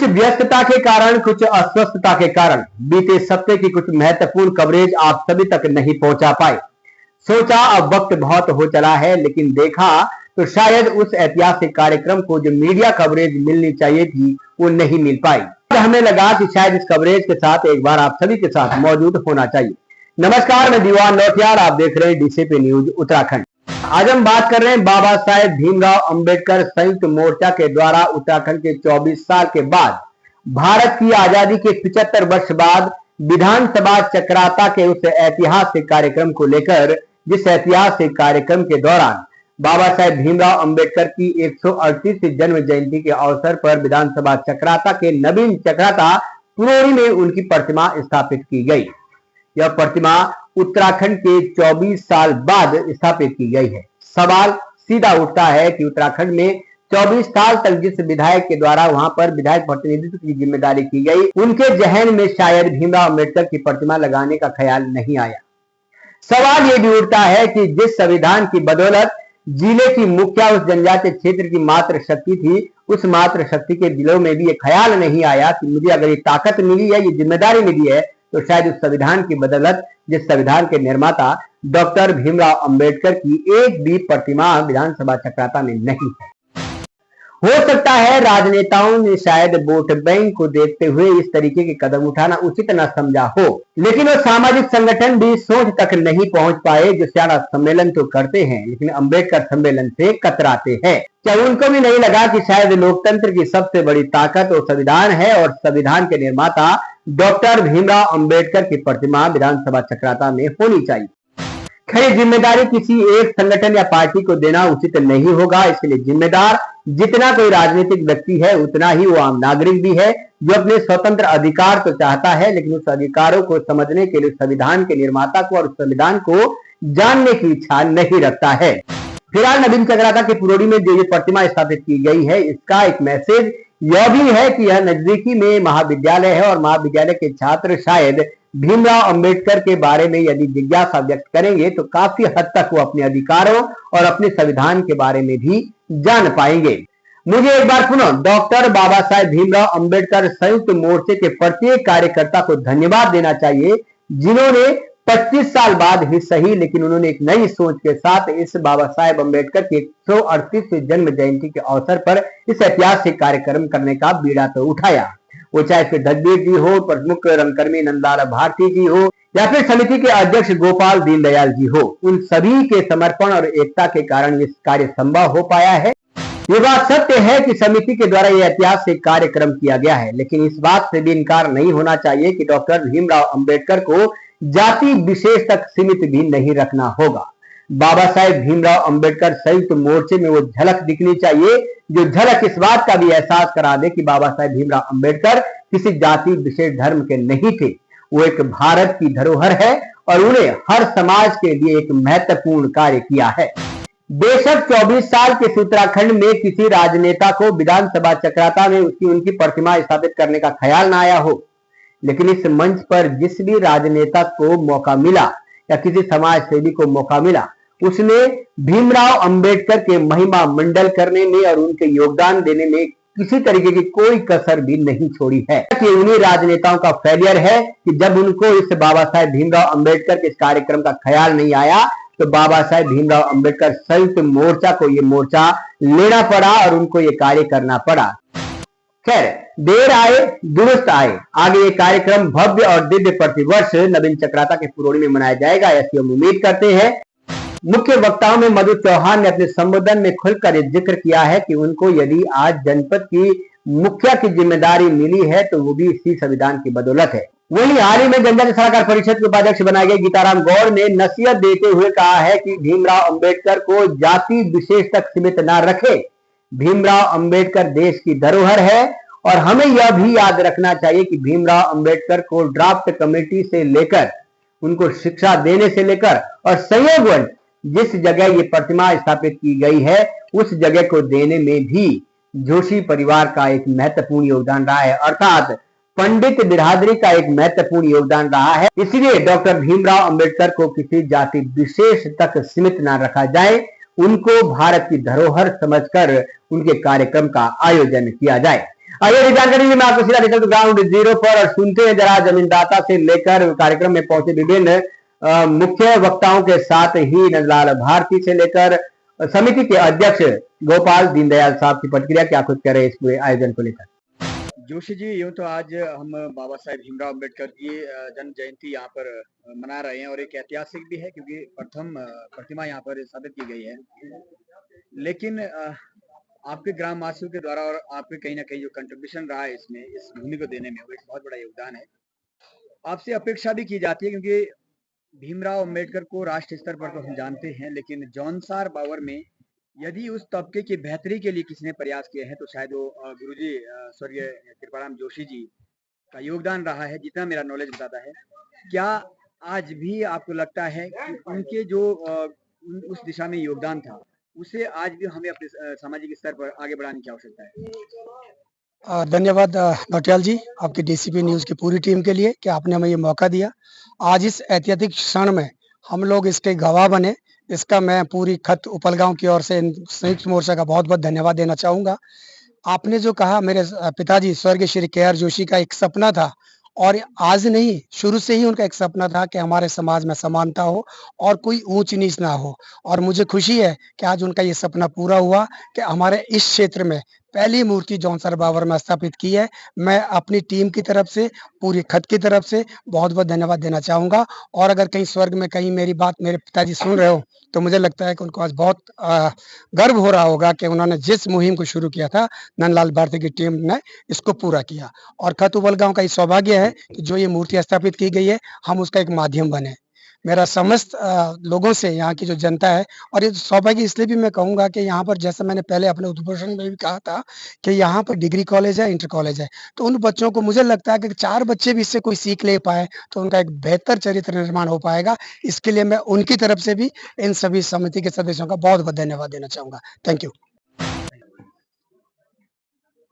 कुछ व्यस्तता के कारण, कुछ अस्वस्थता के कारण बीते सप्ताह की कुछ महत्वपूर्ण कवरेज आप सभी तक नहीं पहुंचा पाए। सोचा अब वक्त बहुत हो चला है, लेकिन देखा तो शायद उस ऐतिहासिक कार्यक्रम को जो मीडिया कवरेज मिलनी चाहिए थी वो नहीं मिल पाई। हमें लगा कि शायद इस कवरेज के साथ एक बार आप सभी के साथ मौजूद होना चाहिए। नमस्कार, मैं दीवान नौटियाल, आप देख रहे हैं डीसीपी न्यूज उत्तराखंड। आज हम बात कर रहे हैं बाबा साहेब भीमराव अंबेडकर संयुक्त मोर्चा के द्वारा उत्तराखंड के 24 साल के बाद, भारत की आजादी के 75 वर्ष बाद विधानसभा चक्राता के उस ऐतिहासिक कार्यक्रम को लेकर, जिस ऐतिहासिक कार्यक्रम के दौरान बाबा साहेब भीमराव अंबेडकर की 138वीं जन्म जयंती के अवसर पर विधानसभा चक्राता के नवीन चक्राता पुरोरी में उनकी प्रतिमा स्थापित की गई। यह प्रतिमा उत्तराखंड के 24 साल बाद स्थापित की गई है। सवाल सीधा उठता है कि उत्तराखंड में 24 साल तक जिस विधायक के द्वारा वहां पर विधायक प्रतिनिधित्व की जिम्मेदारी की गई, उनके जहन में शायद भीमराव अंबेडकर की प्रतिमा लगाने का ख्याल नहीं आया। सवाल यह भी उठता है कि जिस संविधान की बदौलत जिले की मुखिया उस जनजातीय क्षेत्र की मात्र शक्ति थी, उस मात्र शक्ति के दिलों में भी ये ख्याल नहीं आया कि मुझे अगर ये ताकत मिली है, ये जिम्मेदारी मिली है, तो शायद उस संविधान की बदौलत जिस संविधान के निर्माता डॉक्टर भीमराव अंबेडकर की एक भी प्रतिमा विधानसभा चक्राता में नहीं है। हो सकता है राजनेताओं ने शायद वोट बैंक को देखते हुए इस तरीके के कदम उठाना उचित न समझा हो, लेकिन वो सामाजिक संगठन भी सोच तक नहीं पहुंच पाए जो सारा सम्मेलन तो करते हैं लेकिन अंबेडकर सम्मेलन से कतराते हैं। क्या उनको भी नहीं लगा कि शायद लोकतंत्र की सबसे बड़ी ताकत वो संविधान है और संविधान के निर्माता डॉक्टर भीमराव अंबेडकर की प्रतिमा विधानसभा चक्राता में होनी चाहिए। खैर, जिम्मेदारी किसी एक संगठन या पार्टी को देना उचित नहीं होगा। इसके लिए जिम्मेदार जितना कोई राजनीतिक व्यक्ति है उतना ही वो आम नागरिक भी है, जो अपने स्वतंत्र अधिकार तो चाहता है लेकिन उस अधिकारों को समझने के लिए संविधान के निर्माता को और उस संविधान को जानने की इच्छा नहीं रखता है। फिलहाल नवीन चक्राता के पुरोरी में जो ये प्रतिमा स्थापित की गई है, इसका एक मैसेज यह भी है कि यह नजदीकी में महाविद्यालय है और महाविद्यालय के छात्र शायद भीमराव अंबेडकर के बारे में यदि जिज्ञासा व्यक्त करेंगे तो काफी हद तक वो अपने अधिकारों और अपने संविधान के बारे में भी जान पाएंगे। मुझे एक बार पुनः डॉक्टर बाबा साहेब भीमराव अंबेडकर संयुक्त मोर्चे के प्रत्येक कार्यकर्ता को धन्यवाद देना चाहिए, जिन्होंने 25 साल बाद ही सही लेकिन उन्होंने एक नई सोच के साथ इस बाबा साहेब अंबेडकर की 138वीं जन्म जयंती के अवसर पर इस ऐतिहासिक कार्यक्रम करने का बीड़ा तो उठाया। वो चाहे फिर दजबीर जी हो, प्रमुख रंगकर्मी नंदलाल भारती जी हो या फिर समिति के अध्यक्ष गोपाल दीनदयाल जी हो, उन सभी के समर्पण और एकता के कारण ये कार्य संभव हो पाया है। ये बात सत्य है कि समिति के द्वारा यह ऐतिहासिक कार्यक्रम किया गया है, लेकिन इस बात से भी इनकार नहीं होना चाहिए कि डॉक्टर भीमराव अंबेडकर को जाति विशेष तक सीमित भी नहीं रखना होगा। बाबा साहेब भीमराव अंबेडकर संयुक्त मोर्चे में वो झलक दिखनी चाहिए जो झलक इस बात का भी एहसास करा दे कि बाबा साहेब भीमराव अंबेडकर किसी जाति विशेष धर्म के नहीं थे। वो एक भारत की धरोहर है और उन्हें हर समाज के लिए एक महत्वपूर्ण कार्य किया है। बेशक 24 साल के उत्तराखंड में किसी राजनेता को विधानसभा चक्राता में उनकी प्रतिमा स्थापित करने का ख्याल न आया हो, लेकिन इस मंच पर जिस भी राजनेता को मौका मिला या किसी समाज सेवी को मौका मिला, उसने भीमराव अंबेडकर के महिमा मंडल करने में और उनके योगदान देने में किसी तरीके की कोई कसर भी नहीं छोड़ी है। कि उन्हीं राजनेताओं का फेलियर है कि जब उनको इस बाबा साहेब भीमराव अंबेडकर के इस कार्यक्रम का ख्याल नहीं आया तो बाबा साहेब भीमराव अंबेडकर संयुक्त मोर्चा को ये मोर्चा लेना पड़ा और उनको ये कार्य करना पड़ा। खैर, देर आए दुरुस्त आए। आगे ये कार्यक्रम भव्य और दिव्य प्रतिवर्ष नवीन चक्राता के पुरोरी में मनाया जाएगा, ऐसी हम उम्मीद करते हैं। मुख्य वक्ताओं में मधु चौहान ने अपने संबोधन में खुलकर जिक्र किया है कि उनको यदि आज जनपद की मुखिया की जिम्मेदारी मिली है तो वो भी इसी संविधान की बदौलत है। वहीं हाल ही में जनजातीय सलाहकार परिषद के उपाध्यक्ष बनाए गए गीताराम गौड़ ने नसीहत देते हुए कहा है कि भीमराव अंबेडकर को जाति विशेष तक सीमित न रखे। भीमराव अंबेडकर देश की धरोहर है और हमें यह भी याद रखना चाहिए कि भीमराव अंबेडकर को ड्राफ्ट कमेटी से लेकर उनको शिक्षा देने से लेकर और संयोगवश जिस जगह ये प्रतिमा स्थापित की गई है उस जगह को देने में भी जोशी परिवार का एक महत्वपूर्ण योगदान रहा है, अर्थात पंडित बिरादरी का एक महत्वपूर्ण योगदान रहा है। इसलिए डॉक्टर भीमराव अंबेडकर को किसी जाति विशेष तक सीमित न रखा जाए, उनको भारत की धरोहर समझकर उनके कार्यक्रम का आयोजन किया जाए। आइए जानकारी में आपको सीधा निकल ग्राउंड जीरो पर और सुनते हैं जरा जमीनदाता से लेकर कार्यक्रम में पहुंचे विभिन्न मुख्य वक्ताओं के साथ ही नंदलाल भारती से लेकर समिति के अध्यक्ष गोपाल दीनदयाल साहब की प्रतिक्रिया क्या कुछ कह रहे इस पूरे आयोजन को लेकर। जोशी जी, यूँ तो आज हम बाबा साहेब भीमराव अम्बेडकर की जन्म जयंती यहाँ पर मना रहे हैं और एक ऐतिहासिक भी है क्योंकि प्रथम प्रतिमा यहाँ पर स्थापित की गई है। लेकिन आपके ग्राम वासियों के द्वारा और आपके कहीं ना कहीं जो कंट्रीब्यूशन रहा है इसमें, इस भूमि को देने में, वो एक बहुत बड़ा योगदान है। आपसे अपेक्षा भी की जाती है क्योंकि भीमराव अम्बेडकर को राष्ट्र स्तर पर तो हम जानते हैं, लेकिन जौनसार बावर में यदि उस तबके की बेहतरी के लिए किसी ने प्रयास किए हैं तो शायद वो गुरुजी स्वर्गीय कृपाराम जोशी जी का योगदान रहा है, जितना मेरा नॉलेज बताता है। क्या आज भी आपको लगता है कि उनके जो उस दिशा में योगदान था उसे आज भी हमें अपने सामाजिक स्तर पर आगे बढ़ाने की आवश्यकता है? धन्यवाद नौटियाल जी, आपकी डीसीपी न्यूज़ की पूरी टीम के लिए कि आपने हमें ये मौका दिया। आज इस ऐतिहासिक क्षण में हम लोग इसके गवाह बने। इसका मैं पूरी खत उपलगांव की ओर से संयुक्त मोर्चा का बहुत-बहुत धन्यवाद देना चाहूँगा। आपने जो कहा, मेरे पिताजी स्वर्गीय श्री के.आर. जोशी का एक सपना था और आज नहीं, शुरू से ही उनका एक सपना था कि हमारे समाज में समानता हो और कोई ऊंच-नीच ना हो। और मुझे खुशी है कि आज उनका ये सपना पूरा हुआ कि हमारे इस क्षेत्र में पहली मूर्ति जौनसार बावर में स्थापित की है। मैं अपनी टीम की तरफ से, पूरी खत की तरफ से बहुत-बहुत धन्यवाद देना चाहूँगा। और अगर कहीं स्वर्ग में कहीं मेरी बात मेरे पिताजी सुन रहे हो, तो मुझे लगता है कि उनको आज बहुत गर्व हो रहा होगा कि उन्होंने जिस मुहिम को शुरू किया था, नंदलाल भारती की टीम ने इसको पूरा किया। और खत उपलगांव का ये सौभाग्य है कि जो ये मूर्ति स्थापित की गई है, हम उसका एक माध्यम बने। मेरा समस्त लोगों से, यहाँ की जो जनता है, और ये सौभाग्य इसलिए भी मैं कहूँगा कि यहाँ पर, जैसे मैंने पहले अपने उद्घोषण में भी कहा था कि यहाँ पर डिग्री कॉलेज है, इंटर कॉलेज है, तो उन बच्चों को मुझे लगता है कि 4 बच्चे भी इससे कोई सीख ले पाए तो उनका एक बेहतर चरित्र निर्माण हो पाएगा। इसके लिए मैं उनकी तरफ से भी इन सभी समिति के सदस्यों का बहुत-बहुत धन्यवाद देना चाहूँगा। Thank you.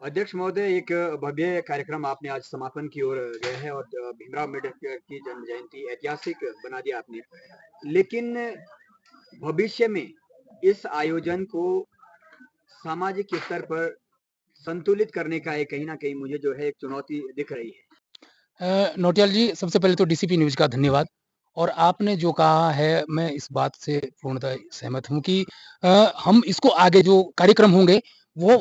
अध्यक्ष महोदय, एक भव्य कार्यक्रम आपने आज समापन की ओर गए हैं और भीमराव अम्बेडकर की जन्म जयंती ऐतिहासिक बना दिया आपने, लेकिन भविष्य में इस आयोजन को सामाजिक स्तर पर संतुलित करने का कहीं ना कहीं मुझे जो है एक चुनौती दिख रही है। नौटियाल जी, सबसे पहले तो डीसीपी न्यूज़ का धन्यवाद। और आपने जो कहा है, मैं इस बात से पूर्णतः सहमत हूँ कि हम इसको आगे जो कार्यक्रम होंगे वो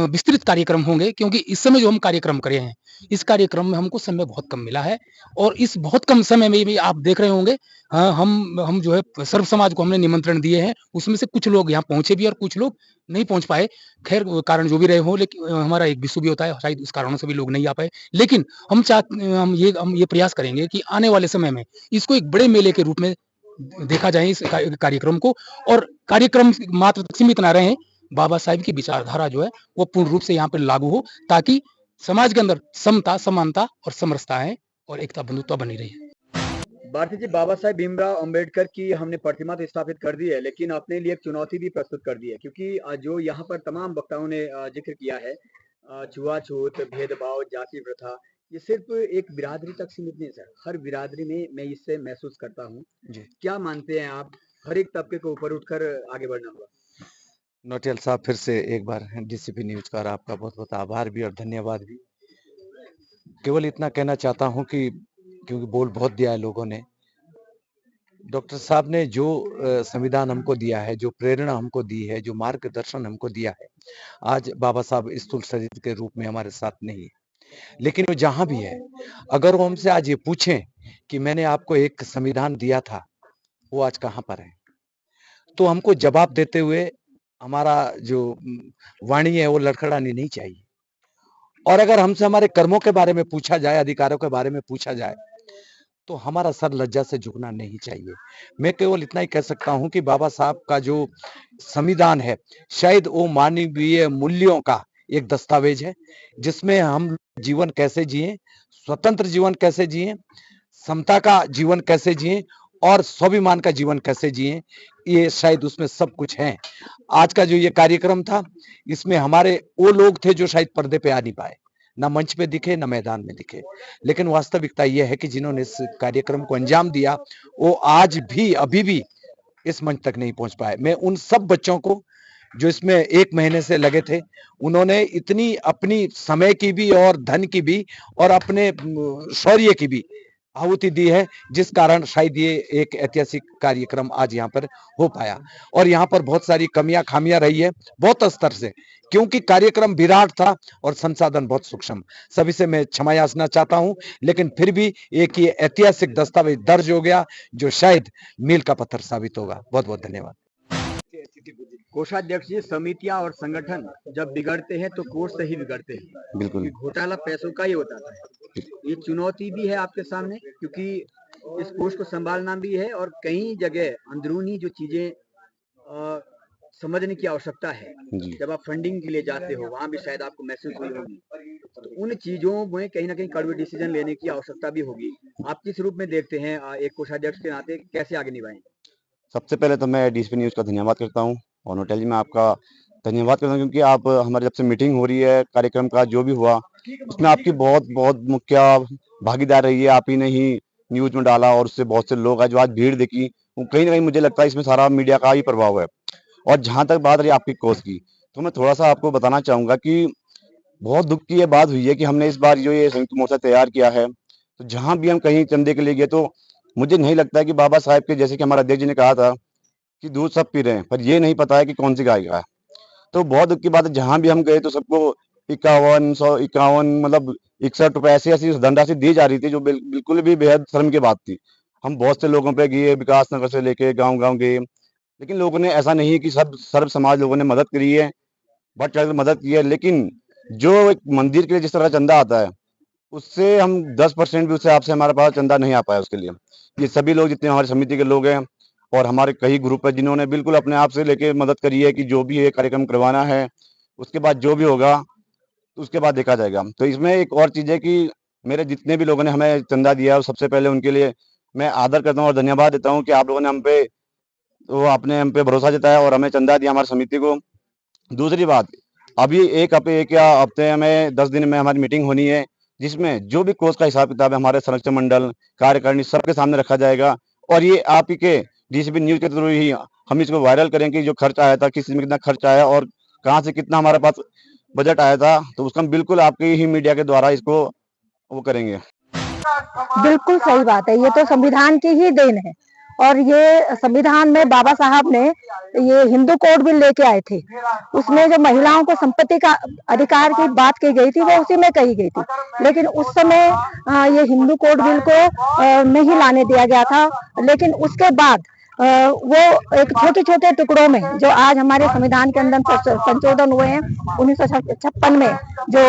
विस्तृत कार्यक्रम होंगे, क्योंकि इस समय जो हम कार्यक्रम करे हैं, इस कार्यक्रम में हमको समय बहुत कम मिला है। और इस बहुत कम समय में भी आप देख रहे होंगे, हम जो है सर्व समाज को हमने निमंत्रण दिए हैं, उसमें से कुछ लोग यहाँ पहुंचे भी और कुछ लोग नहीं पहुंच पाए। खैर, कारण जो भी रहे हो, लेकिन हमारा एक विश्व भी होता है, शायद उस कारणों से भी लोग नहीं आ पाए। लेकिन हम ये प्रयास करेंगे कि आने वाले समय में इसको एक बड़े मेले के रूप में देखा जाए, इस कार्यक्रम को। और कार्यक्रम मात्र सीमित ना रहे, बाबा साहेब की विचारधारा जो है वो पूर्ण रूप से यहाँ पर लागू हो, ताकि समाज के अंदर समता, समानता और समरसता है और एकता, बंधुत्व बनी रही है। भारती जी, बाबा साहेब भीमराव अम्बेडकर की हमने प्रतिमा तो स्थापित कर दी है, लेकिन अपने लिए एक चुनौती भी प्रस्तुत कर दी है, क्योंकि जो यहाँ पर तमाम वक्ताओं ने जिक्र किया है, छुआछूत, भेदभाव, जाति प्रथा, ये सिर्फ एक बिरादरी तक सीमित नहीं सर, हर बिरादरी में मैं इससे महसूस करता हूँ। क्या मानते हैं आप, हर एक तबके को ऊपर उठकर आगे बढ़ना होगा? नौटियाल साहब, फिर से एक बार डीसीपी न्यूज़ का आपका बहुत-बहुत आभार भी और धन्यवाद भी। केवल इतना कहना चाहता हूं कि क्योंकि बोल बहुत दिया है लोगों ने, डॉक्टर साहब ने जो संविधान हमको दिया है, जो प्रेरणा हमको दी है, जो मार्गदर्शन हमको दिया है, आज बाबा साहब स्थूल शरीर के रूप में हमारे साथ नहीं है, लेकिन वो जहां भी है, अगर वो हमसे आज ये पूछें कि मैंने आपको एक संविधान दिया था, वो आज कहाँ पर है, तो हमको जवाब देते हुए हमारा जो वाणी है वो लड़खड़ानी नहीं चाहिए। और अगर हमसे हमारे कर्मों के बारे में पूछा जाए, अधिकारों के बारे में पूछा जाए, तो हमारा सर लज्जा से झुकना नहीं चाहिए। मैं केवल इतना ही कह सकता हूं कि बाबा साहब का जो संविधान है, शायद वो मानवीय मूल्यों का एक दस्तावेज है, जिसमें हम जीवन कैसे जिए, स्वतंत्र जीवन कैसे जिए, समता का जीवन कैसे जिए और स्वाभिमान का जीवन कैसे जिए, ये शायद उसमें सब कुछ है। आज का जो ये कार्यक्रम था, इसमें हमारे वो लोग थे जो शायद पर्दे पे आ नहीं पाए, ना मंच पे दिखे, ना मैदान में दिखे, लेकिन वास्तविकता ये है कि जिन्होंने इस कार्यक्रम को अंजाम दिया, वो आज भी, अभी भी इस मंच तक नहीं पहुंच पाए। मैं उन सब बच्चों को जो इसमें 1 महीने से लगे थे, उन्होंने इतनी अपनी समय की भी और धन की भी और अपने शौर्य की भी आहुति दी है, जिस कारण शायद ये एक ऐतिहासिक कार्यक्रम आज यहाँ पर हो पाया। और यहाँ पर बहुत सारी कमियां खामियां रही है बहुत स्तर से, क्योंकि कार्यक्रम विराट था और संसाधन बहुत सूक्ष्म। सभी से मैं क्षमा याचना चाहता हूं, लेकिन फिर भी एक ये ऐतिहासिक दस्तावेज दर्ज हो गया जो शायद मील का पत्थर साबित होगा। बहुत बहुत धन्यवाद। कोषाध्यक्ष जी, समितियां और संगठन जब बिगड़ते हैं तो कोष से ही बिगड़ते हैं। बिल्कुल घोटाला पैसों का ही होता है। ये चुनौती भी है आपके सामने, क्योंकि इस कोष को संभालना भी है और कई जगह अंदरूनी जो चीजें समझने की आवश्यकता है। जब आप फंडिंग के लिए जाते हो, वहां भी शायद आपको महसूस हुई होगी, तो उन चीजों में कहीं ना कहीं कड़वे डिसीजन लेने की आवश्यकता भी होगी। आप किस रूप में देखते हैं एक कोषाध्यक्ष के नाते कैसे आगे निभाएं? सबसे पहले तो मैं डीसीपी न्यूज़ का धन्यवाद करता हूं और नोटेल जी मैं आपका धन्यवाद करता हूं, क्योंकि आप हमारे जब से मीटिंग हो रही है, कार्यक्रम का जो भी हुआ उसमें आपकी बहुत बहुत मुख्य भागीदार रही है। आप ही ने ही न्यूज़ में डाला और उससे बहुत से लोग आज जो आज भीड़ देखी, वो कहीं ना कहीं मुझे लगता है इसमें सारा मीडिया का ही प्रभाव है। और जहां तक बात रही आपकी कोष की, तो मैं थोड़ा सा आपको बताना चाहूंगा कि बहुत दुख की ये बात हुई है कि हमने इस बार जो ये संयुक्त मोर्चा तैयार किया है, तो जहां भी हम कहीं चंदे के लिए गए तो मुझे नहीं लगता है कि बाबा साहेब के, जैसे कि हमारे अध्यक्ष जी ने कहा था कि दूध सब पी रहे हैं, पर ये नहीं पता है कि कौन सी गाय का है। तो बहुत दुख की बात है, जहां भी हम गए तो सबको 51 मतलब 61 रुपए ऐसी ऐसी धनराशि दी जा रही थी, जो बिल्कुल भी बेहद शर्म की बात थी। हम बहुत से लोगों पे गए, विकास नगर से लेके गांव गांव गए, लेकिन लोगों ने ऐसा नहीं कि सब सर्व समाज लोगों ने मदद करी है, बढ़ चढ़ कर मदद की है। लेकिन जो एक मंदिर के लिए जिस तरह चंदा आता है, उससे हम 10% भी उससे आपसे हमारे पास चंदा नहीं आ पाया उसके लिए। ये सभी लोग जितने हमारी समिति के लोग हैं और हमारे कई ग्रुप है, जिन्होंने बिल्कुल अपने आप से लेके मदद करी है कि जो भी ये कार्यक्रम करवाना है, उसके बाद जो भी होगा उसके बाद देखा जाएगा। तो इसमें एक और चीज है कि मेरे जितने भी लोगों ने हमें चंदा दिया है, सबसे पहले उनके लिए मैं आदर करता हूँ और धन्यवाद देता हूँ कि आप लोगों ने आपने हम पे भरोसा जताया और हमें चंदा दिया हमारी समिति को। दूसरी बात, अभी एक हफ्ते में 10 दिन में हमारी मीटिंग होनी है, जिसमें जो भी कोष का हिसाब किताब है हमारे संरक्षण मंडल, कार्यकारिणी सबके सामने रखा जाएगा। और ये आप ही के डीसीपी न्यूज के थ्रू ही हम इसको वायरल करेंगे, जो खर्च आया था, किस चीज में कितना खर्च आया और कहाँ से कितना हमारे पास बजट आया था, तो उसका हम बिल्कुल आपके ही मीडिया के द्वारा इसको वो करेंगे। बिल्कुल सही बात है, ये तो संविधान की ही देन है। और ये संविधान में बाबा साहब ने ये हिंदू कोड बिल लेके आए थे, उसमें जो महिलाओं को संपत्ति का अधिकार की बात की गई थी वो उसी में कही गई थी। लेकिन उस समय ये हिंदू कोड बिल को नहीं लाने दिया गया था। लेकिन उसके बाद वो एक छोटे छोटे टुकड़ों में जो आज हमारे संविधान के अंदर संशोधन हुए हैं 1956 में, जो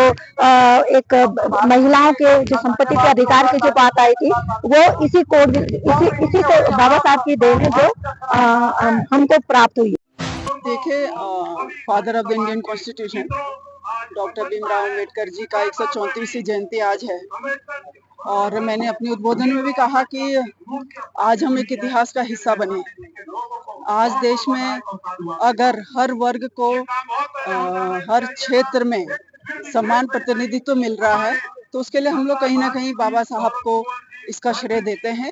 एक महिलाओं के जो संपत्ति के अधिकार की जो बात आई थी, वो इसी कोड इसी से बाबा साहब की देन है जो हमको प्राप्त हुई। देखिए, father of the Indian constitution doctor Bhimrao Ambedkar ji का 134वीं जयंती आज है। और मैंने अपने उद्बोधन में भी कहा कि आज हम एक इतिहास का हिस्सा बने। आज देश में अगर हर वर्ग को हर क्षेत्र में समान प्रतिनिधित्व मिल रहा है, तो उसके लिए हम लोग कहीं ना कहीं बाबा साहब को इसका श्रेय देते हैं।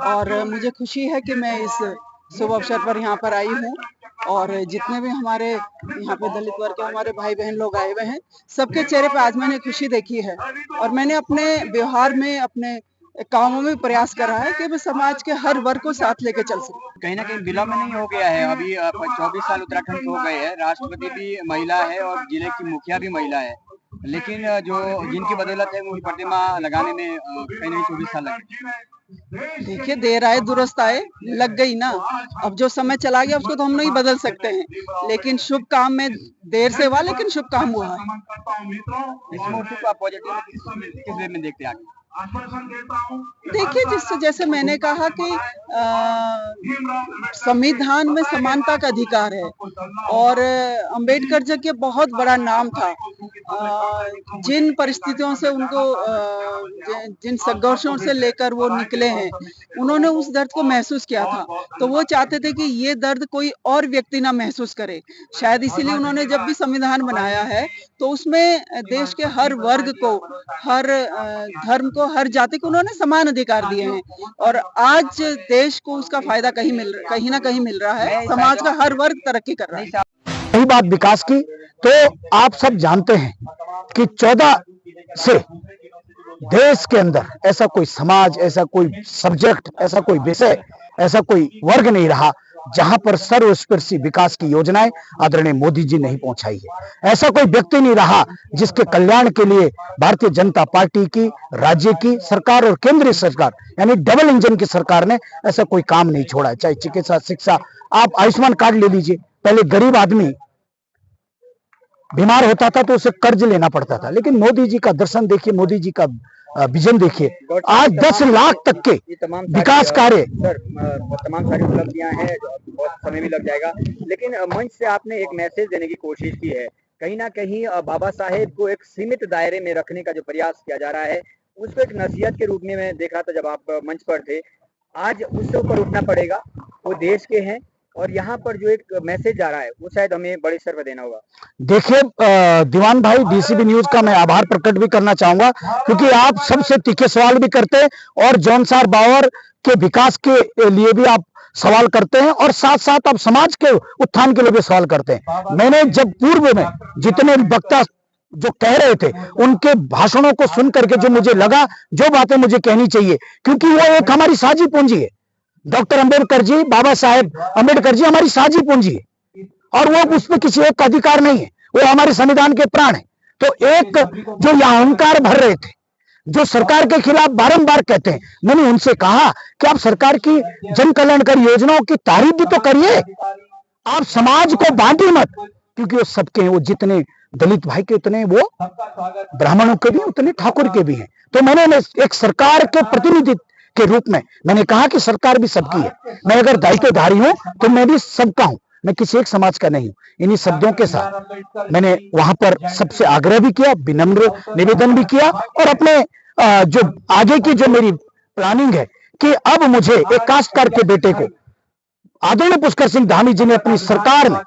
और मुझे खुशी है कि मैं इस शुभ अवसर पर यहाँ पर आई हूँ और जितने भी हमारे यहाँ पे दलित वर्ग के हमारे भाई बहन लोग आए हुए हैं, सबके चेहरे पे आज मैंने खुशी देखी है। और मैंने अपने व्यवहार में, अपने कामों में प्रयास करा है कि मैं समाज के हर वर्ग को साथ लेके चल सकूं। कहीं ना कहीं विलम्ब नहीं हो गया है? अभी 24 साल उत्तराखंड हो गए हैं, राष्ट्रपति भी महिला है और जिले की मुखिया भी महिला है, लेकिन जो जिनकी बदौलत है उनकी प्रतिमा लगाने में कहीं नहीं 24 साल लगे। देखिए, देर आए दुरुस्त आए, लग गई ना। अब जो समय चला गया उसको तो हम नहीं बदल सकते हैं, लेकिन शुभ काम में देर से हुआ, लेकिन शुभ काम हुआ है। इस मूर्ति को आप पॉजिटिव किस वे में देखते हैं आगे? देखिए, जैसे मैंने कहा कि संविधान में समानता का अधिकार है और अंबेडकर जी के बहुत बड़ा नाम था। जिन परिस्थितियों से उनको जिन संघर्षों से लेकर वो निकले हैं, उन्होंने उस दर्द को महसूस किया था। तो वो चाहते थे कि ये दर्द कोई और व्यक्ति ना महसूस करे। शायद इसीलिए उन्होंने जब भी संविधान बनाया है तो उसमें देश के हर वर्ग को, हर धर्म को, हर जाति को उन्होंने समान अधिकार दिए हैं। और आज देश को उसका फायदा कहीं ना कहीं मिल रहा है। समाज का हर वर्ग तरक्की कर रहा है। रही बात विकास की, तो आप सब जानते हैं कि 14 से देश के अंदर ऐसा कोई समाज, ऐसा कोई सब्जेक्ट, ऐसा कोई विषय, ऐसा कोई वर्ग नहीं रहा जहां पर सर्वस्पर्शी विकास की योजनाएं आदरणीय मोदी जी नहीं पहुंचाई है। ऐसा कोई व्यक्ति नहीं रहा जिसके कल्याण के लिए भारतीय जनता पार्टी की, राज्य की सरकार और केंद्रीय सरकार यानी डबल इंजन की सरकार ने ऐसा कोई काम नहीं छोड़ा है। चाहे चिकित्सा, शिक्षा, आप आयुष्मान कार्ड ले लीजिए। पहले गरीब आदमी बीमार होता था तो उसे कर्ज लेना पड़ता था, लेकिन मोदी जी का दर्शन देखिए, मोदी जी का विजन देखिए, आज 10 लाख तक के विकास कार्य। सर, तमाम सारी उपलब्धियां हैं, बहुत समय भी लग जाएगा, लेकिन मंच से आपने एक मैसेज देने की कोशिश की है। कहीं ना कहीं बाबा साहेब को एक सीमित दायरे में रखने का जो प्रयास किया जा रहा है, उसको एक नसीहत के रूप में मैं देख रहा था जब आप मंच पर थे। आज उससे ऊपर उठना पड़ेगा, वो देश के हैं, और यहाँ पर जो एक मैसेज आ रहा है वो शायद हमें बड़े स्तर पर देना होगा। देखिए दीवान भाई, डीसीबी न्यूज का मैं आभार प्रकट भी करना चाहूंगा, क्योंकि आप सबसे तीखे सवाल भी करते हैं और जौनसार बावर के विकास के लिए भी आप सवाल करते हैं और साथ साथ आप समाज के उत्थान के लिए भी सवाल करते हैं। मैंने जब पूर्व में जितने वक्ता जो कह रहे थे उनके भाषणों को सुन करके जो मुझे लगा, जो बातें मुझे कहनी चाहिए, क्योंकि वो एक हमारी साझी पूंजी है। डॉक्टर अंबेडकर जी, बाबा साहेब अंबेडकर जी हमारी साझी पूंजी है और वो उसमें किसी एक का अधिकार नहीं है, वो हमारे संविधान के प्राण है। तो एक जो ये अहंकार भर रहे थे, जो सरकार के खिलाफ बारंबार कहते हैं, मैंने उनसे कहा कि आप सरकार की जन कल्याणकारी योजनाओं की तारीफ भी तो करिए, आप समाज को बांटिए मत, क्योंकि वो सबके हैं, वो जितने दलित भाई के उतने वो ब्राह्मणों के भी, उतने ठाकुर के भी हैं। तो मैंने एक सरकार के प्रतिनिधि के रूप में मैंने कहा कि सरकार भी सबकी है, मैं अगर दायित्वधारी हूं तो मैं भी सबका हूं, मैं किसी एक समाज का नहीं हूं। इन्हीं शब्दों के साथ मैंने वहां पर सबसे आग्रह भी किया, विनम्र निवेदन भी किया और अपने जो आगे की जो मेरी प्लानिंग है कि अब मुझे एक काश्तकार के बेटे को आदरणीय पुष्कर सिंह धामी जी ने अपनी सरकार में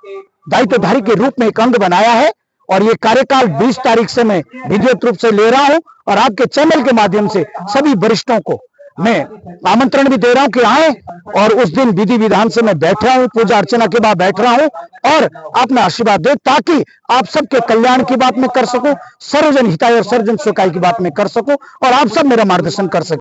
दायित्वधारी के रूप में एक अंग बनाया है और ये कार्यकाल 20 तारीख से मैं विधिवत रूप से ले रहा हूं और आपके चैनल के माध्यम से सभी वरिष्ठों को मैं आमंत्रण भी दे रहा हूं कि आए और उस दिन विधि विधान से मैं बैठा हूं, पूजा अर्चना के बाद बैठ रहा हूं और अपना आशीर्वाद दे, ताकि आप सबके कल्याण की बात मैं कर सकूं, सर्वजन हिताय और सर्वजन सुखाय की बात मैं कर सकूं और आप सब मेरा मार्गदर्शन कर सकें।